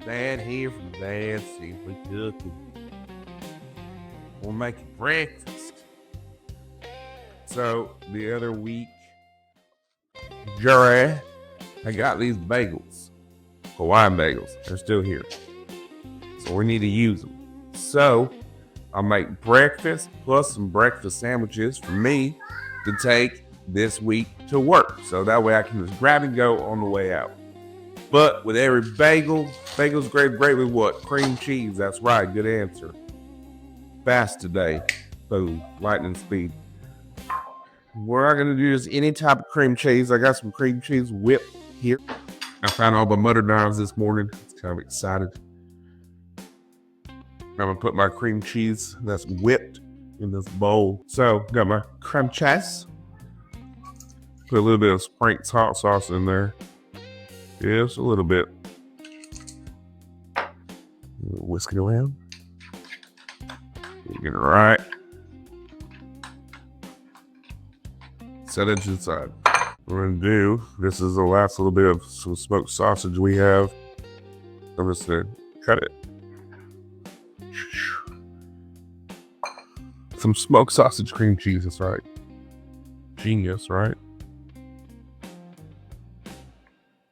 Dad here from Dad. See if we cooking. We're making breakfast. So the other week, Jerry, I got these bagels, Hawaiian bagels. They're still here, so we need to use them. So I'll make breakfast plus some breakfast sandwiches for me to take this week to work. So that way I can just grab and go on the way out. But with every bagel's great with what? Cream cheese. That's right. Good answer. Fast today. Boom. Lightning speed. We're not going to do just any type of cream cheese. I got some cream cheese whipped here. I found all the butter knives this morning. It's kind of excited. I'm going to put my cream cheese that's whipped in this bowl. So, got my creme cheese. Put a little bit of Frank's hot sauce in there. Just a little bit. Whisk it around. Get it right. Set it to the side. We're gonna do, this is the last little bit of some smoked sausage we have. I'm just gonna cut it. Some smoked sausage cream cheese, that's right. Genius, right?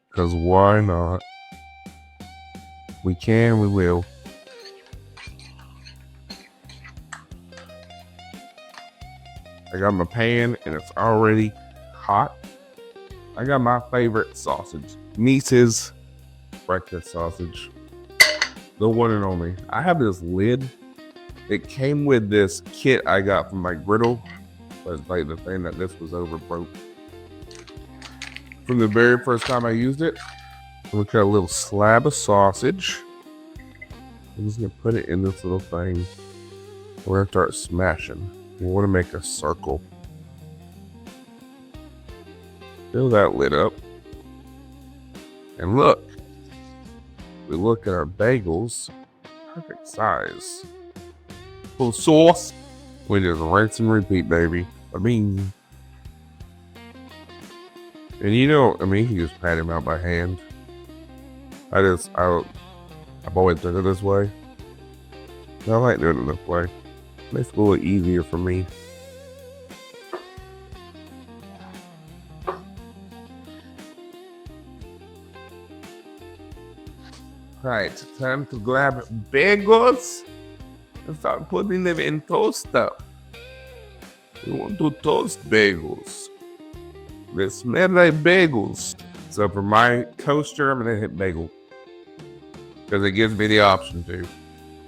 Because why not? We can, we will. I got my pan and it's already hot. I got my favorite sausage, Niece's breakfast sausage. The one and only. I have this lid. It came with this kit I got from my griddle, but like the thing that this was over broke. From the very first time I used it, I'm gonna cut a little slab of sausage. I'm just gonna put it in this little thing. We're gonna start smashing. We want to make a circle. Fill that lid up. And look. We look at our bagels. Perfect size. Full of sauce. We just rinse and repeat, baby. And you can just pat him out by hand. I've always done it this way. I like doing it this way. Makes it a little easier for me. Right, time to grab bagels and start putting them in toaster. We want to toast bagels. They smell like bagels. So for my toaster, I'm gonna hit bagel because it gives me the option to.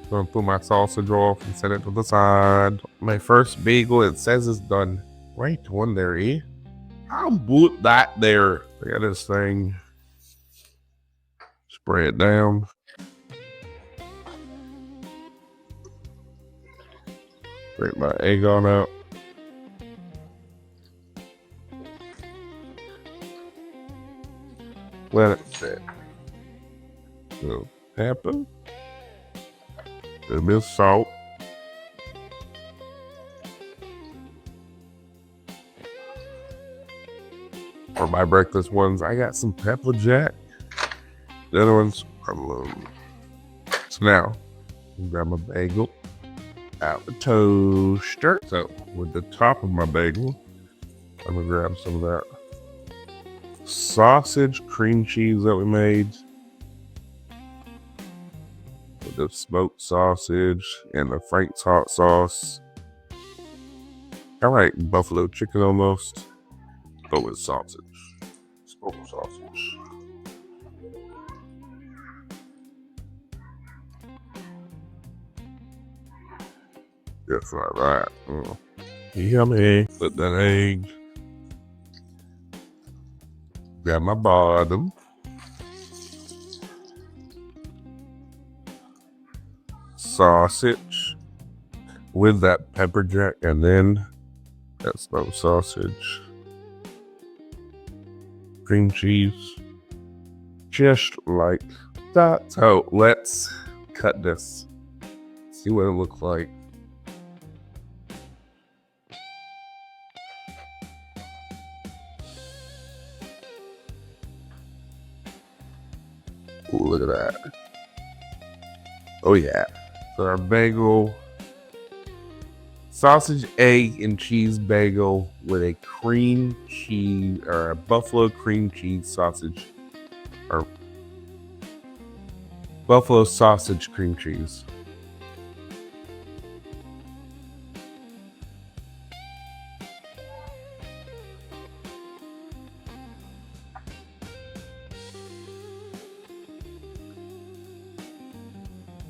So I'm gonna put my sausage off and set it to the side. My first bagel, it says it's done. Right one there, eh? I'll put that there. I got this thing. Spray it down. Break my egg on out. Let it sit. So, pepper. A little bit of salt. For my breakfast ones, I got some pepper jack. The other ones are low. So now, grab my bagel out the toaster. So with the top of my bagel, I'm gonna grab some of that sausage cream cheese that we made. With the smoked sausage and the Frank's hot sauce. I like buffalo chicken almost, but with sausage. Smoked sausage. Just like that. Yummy. Put that egg. Grab my bottom. Sausage with that pepper jack and then that smoked sausage. Cream cheese. Just like that. So let's cut this. See what it looks like. Ooh, look at that. Oh yeah. So our bagel, sausage, egg, and cheese bagel with a cream cheese or a buffalo cream cheese sausage or buffalo sausage cream cheese.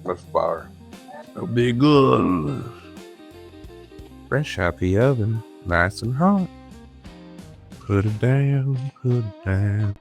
That's fire. That'll be good. Fresh out the oven, nice and hot. Put it down, put it down.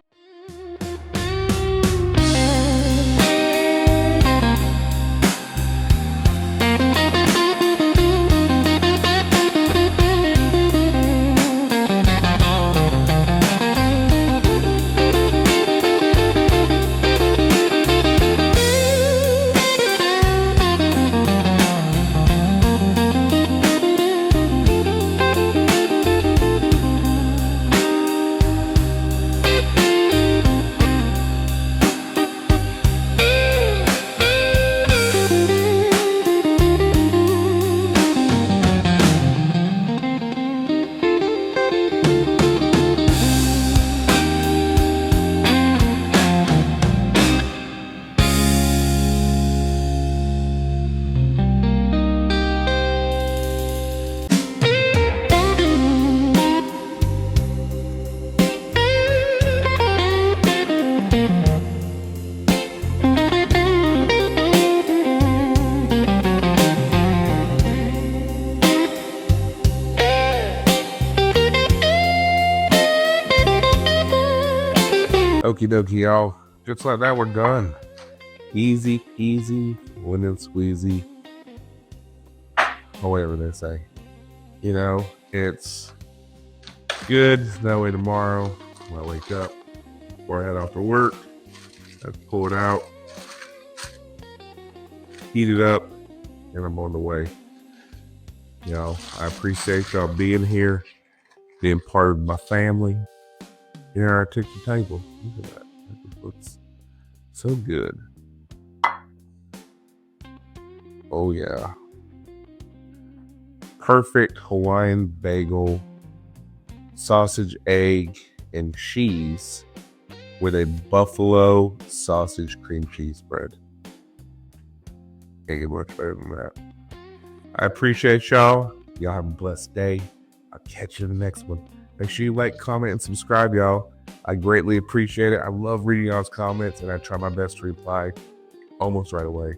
Okie dokie, y'all. Just like that, we're done. Easy peasy, lemon squeezy, or whatever they say. You know, it's good. That way tomorrow, when I wake up, before I head off to work, I pull it out, heat it up, and I'm on the way. You know, I appreciate y'all being here, being part of my family. Here our kitchen table. Look at that. That looks so good. Oh yeah. Perfect Hawaiian bagel, sausage, egg, and cheese with a buffalo sausage cream cheese spread. Can't get much better than that. I appreciate y'all. Y'all have a blessed day. I'll catch you in the next one. Make sure you like, comment, and subscribe, y'all. I greatly appreciate it. I love reading y'all's comments, and I try my best to reply almost right away.